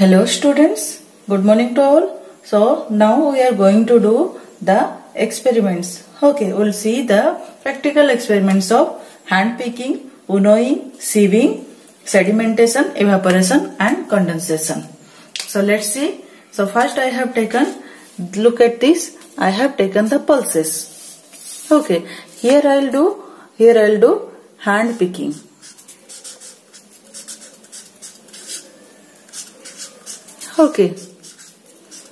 Hello students, good morning to all. So now we are going to do the experiments. Okay, we'll see the practical experiments of hand picking, winnowing, sieving, sedimentation, evaporation and condensation. So let's see. So first I have taken, look at this, I have taken the pulses. Okay, here I'll do hand picking. Okay,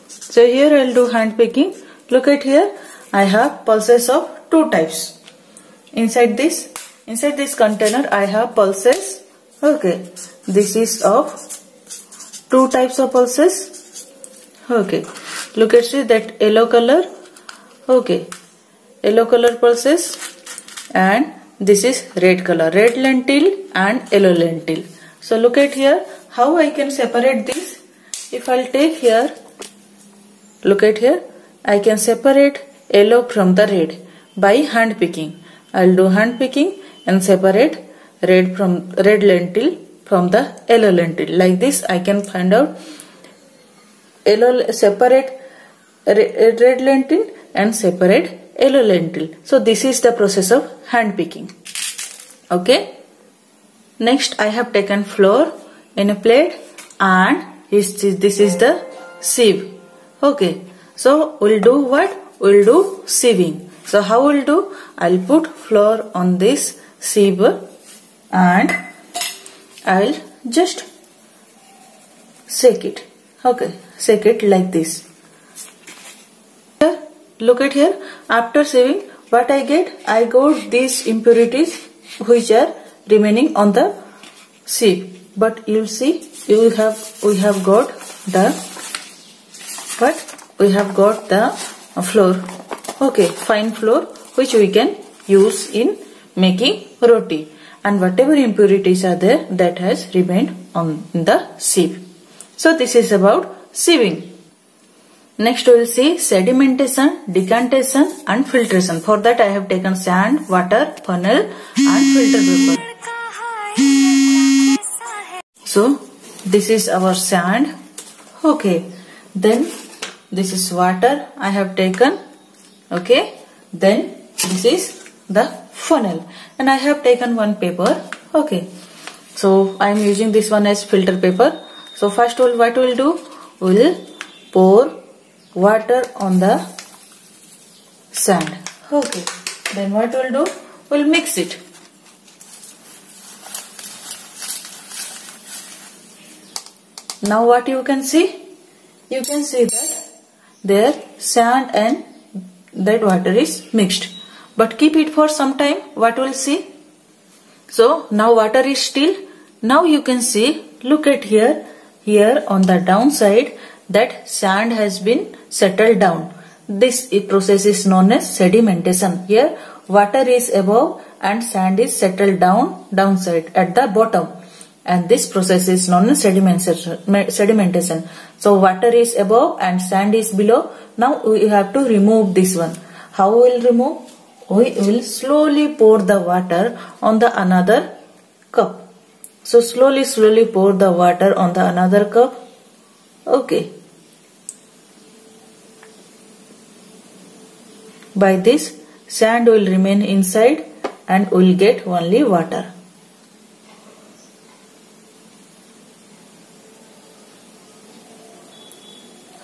so here I'll do hand picking. Look at here, I have pulses of two types. Inside this container I have pulses. Okay, this is of two types of pulses. Okay, look at see that yellow color. Okay, yellow color pulses, and this is red color, red lentil and yellow lentil. So look at here how I can separate this. If I'll take here, look at here, I can separate yellow from the red by hand picking. I'll do hand picking and separate red lentil from the yellow lentil. Like this I can find out separate red lentil and separate yellow lentil. So this is the process of hand picking. Okay. Next I have taken flour in a plate and this is the sieve. Okay, so we'll do what? We'll do sieving. So how we'll do? I'll put flour on this sieve and I'll just shake it. Okay, shake it like this. Here, look at here. After sieving, what I get? I got these impurities which are remaining on the sieve. But you'll see, we have got the flour. Okay, fine flour which we can use in making roti, and whatever impurities are there that has remained on the sieve. So this is about sieving. Next we will see sedimentation, decantation and filtration. For that I have taken sand, water, funnel and filter paper. So this is our sand. Okay, then this is water I have taken. Okay, then this is the funnel and I have taken one paper. Okay, so I am using this one as filter paper. So first what we'll do, we'll pour water on the sand. Okay, then what we'll do, we'll mix it. Now what you can see? You can see that there sand and that water is mixed. But keep it for some time. What will see? So now water is still. Now you can see, look at here. Here on the downside that sand has been settled down. This process is known as sedimentation. Here water is above and sand is settled down downside at the bottom. And this process is known as sedimentation. So water is above and sand is below. Now we have to remove this one. How we will remove? We will slowly pour the water on the another cup. So slowly pour the water on the another cup. Okay. By this sand will remain inside and we will get only water.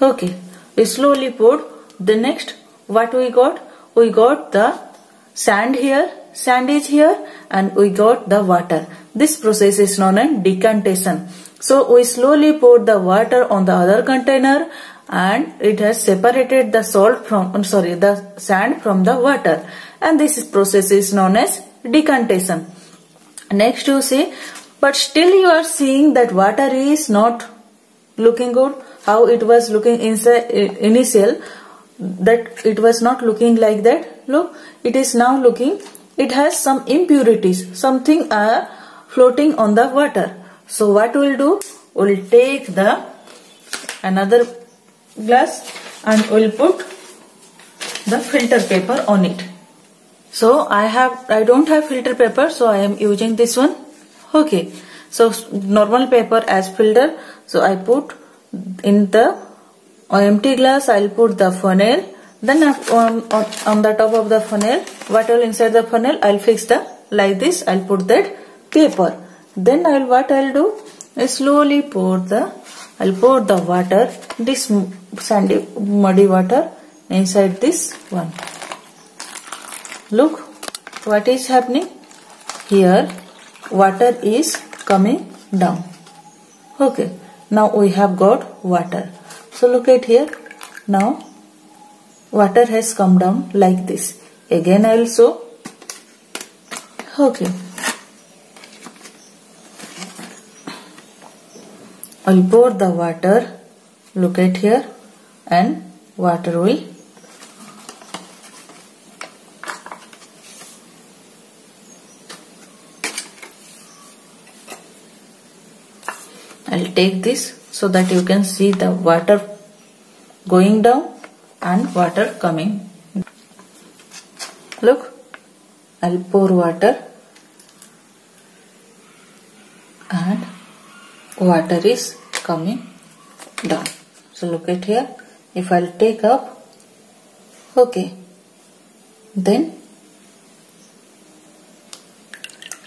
Okay, we slowly poured. The next, what we got? We got the sand here, sand is here, and we got the water. This process is known as decantation. So we slowly poured the water on the other container and it has separated the the sand from the water. And this process is known as decantation. Next you see, but still you are seeing that water is not looking good. How it was looking inside initial, that it was not looking like that. Look, it is now looking, it has some impurities, something are floating on the water. So what we'll do, we'll take another glass and we'll put the filter paper on it. So I don't have filter paper, so I am using this one. Okay, so normal paper as filter. So I put in the empty glass I'll put the funnel. Then on the top of the funnel, what will inside the funnel, I'll fix the like this. I'll put that paper. Then what I'll do is slowly I'll pour the water, this sandy muddy water inside this one. Look what is happening here. Water is coming down. Okay, now we have got water. So look at here. Now water has come down like this. Again I will show. Okay, I'll pour the water. Look at here, and water will I'll take this so that you can see the water going down and water coming. Look, I'll pour water and water is coming down. So look at here. If I'll take up, okay, then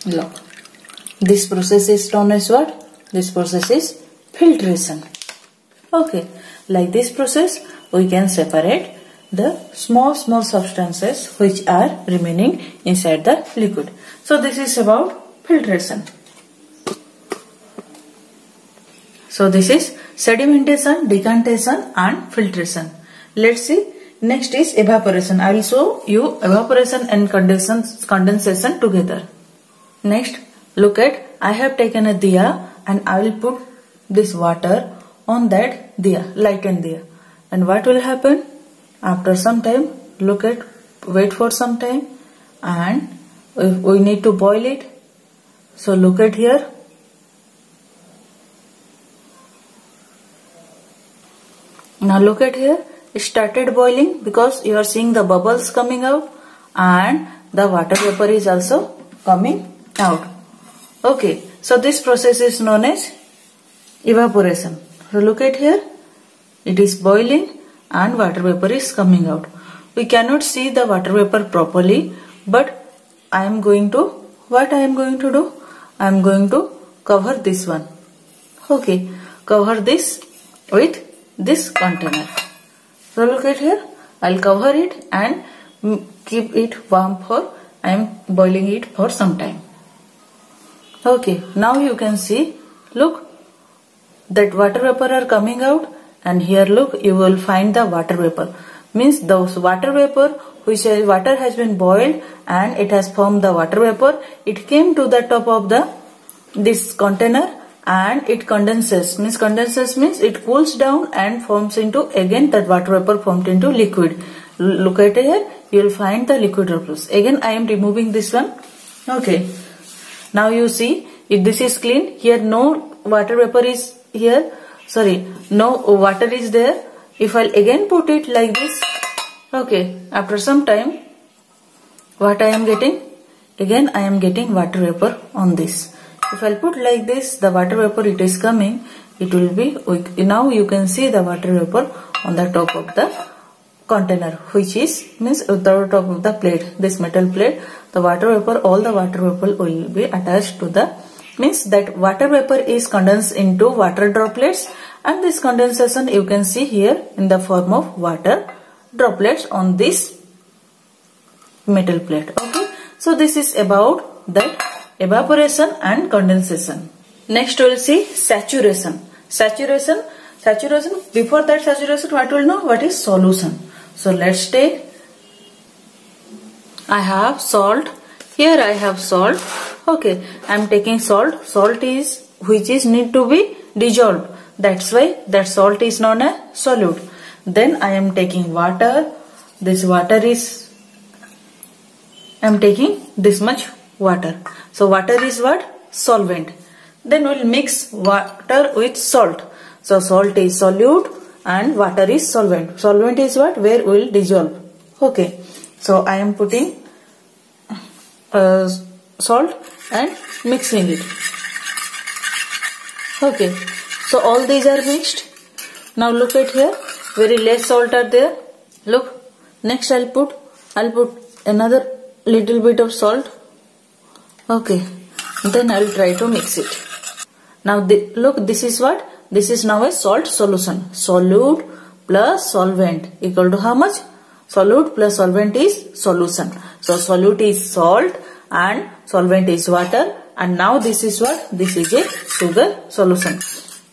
look, this process is known as what? This process is filtration. Okay, like this process we can separate the small substances which are remaining inside the liquid. So this is about filtration. So this is sedimentation, decantation and filtration. Let's see. Next is evaporation. I will show you evaporation and condensation together. Next, look at, I have taken a diya and I will put this water on that diya, lighten diya. And what will happen? After some time, look at, wait for some time, and we need to boil it. So look at here. Now look at here, it started boiling because you are seeing the bubbles coming out and the water vapor is also coming out. Okay, so this process is known as evaporation. So look at here, it is boiling and water vapor is coming out. We cannot see the water vapor properly, but what I am going to do? I am going to cover this one. Okay, cover this with this container. So look at here, I'll cover it and keep it warm for, I am boiling it for some time. Okay, now you can see, look, that water vapor are coming out, and here look, you will find the water vapor. Means those water vapor, which water has been boiled and it has formed the water vapor, it came to the top of this container and it condenses. Means it cools down and forms into, again that water vapor formed into liquid. Look at here, you will find the liquid droplets. Again I am removing this one. Okay, now you see, if this is clean, here no water vapor is here, no water is there. If I'll again put it like this, okay, after some time, what I am getting? Again I am getting water vapor on this. If I'll put like this, the water vapor it is coming, it will be, now you can see the water vapor on the top of the container, which is, means the top of the plate, this metal plate, the water vapor, all the water vapor will be attached to the, means that water vapor is condensed into water droplets, and this condensation you can see here in the form of water droplets on this metal plate. Okay, so this is about that evaporation and condensation. Next we will see saturation. Saturation, before that saturation, what will know? What is solution? So let's take, I have salt, here I have salt. Okay, I am taking salt. Salt is, which is need to be dissolved. That's why that salt is known as solute. Then I am taking water. This water is, I am taking this much water. So water is what? Solvent. Then we will mix water with salt. So salt is solute and water is solvent. Solvent is what? Where we will dissolve. Okay. So I am putting salt and mixing it. Okay. So all these are mixed. Now look at here, very less salt are there. Look, next I'll put another little bit of salt. Okay, then I'll try to mix it. Now look, this is what? This is now a salt solution. Solute plus solvent equal to how much? Solute plus solvent is solution. So solute is salt and solvent is water, and now this is what? This is a sugar solution.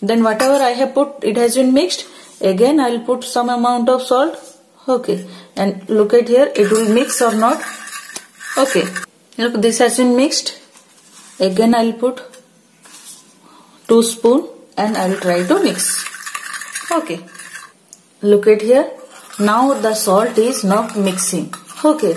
Then whatever I have put, it has been mixed. Again I will put some amount of salt. Okay, and look at here, it will mix or not? Okay, look, this has been mixed. Again I will put 2 spoons and I will try to mix. Okay, look at here. Now the salt is not mixing. Okay,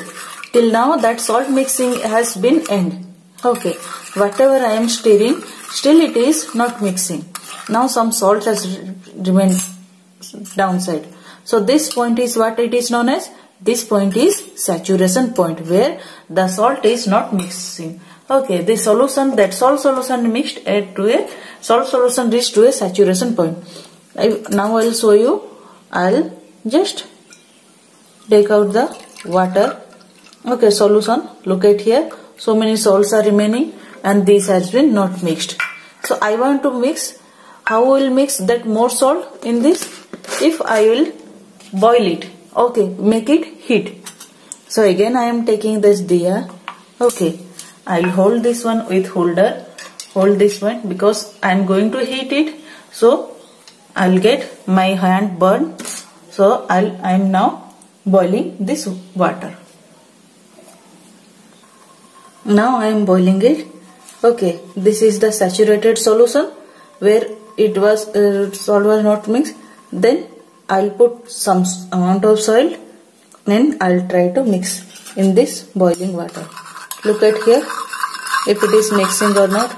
till now that salt mixing has been end. Okay, whatever I am stirring, still it is not mixing. Now some salt has remained downside. So this point is what it is known as? This point is saturation point, where the salt is not mixing. Okay, the solution, that salt solution mixed to a salt solution reached to a saturation point. Now I will show you. I'll just take out the water. Okay, solution. Look at here. So many salts are remaining and this has been not mixed. So I want to mix. How will mix that more salt in this? If I will boil it. Okay, make it heat. So again I am taking this diya. Okay, I will hold this one with holder. Hold this one because I am going to heat it. So I will get my hand burned. So I am now boiling this water. Now I am boiling it. Okay, this is the saturated solution where it was salt was not mixed. Then I'll put some amount of salt and I'll try to mix in this boiling water. Look at here, if it is mixing or not.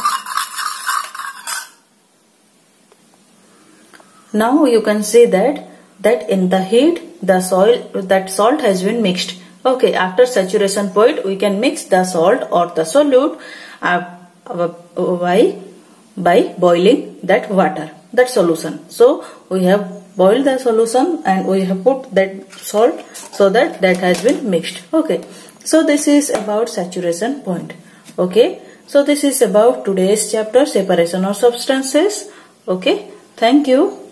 Now you can see that in the heat that salt has been mixed. Okay, after saturation point we can mix the salt or the solute by boiling that water, that solution. So we have boiled the solution and we have put that salt so that has been mixed. Okay, so this is about saturation point. Okay, so this is about today's chapter, separation of substances. Okay, thank you.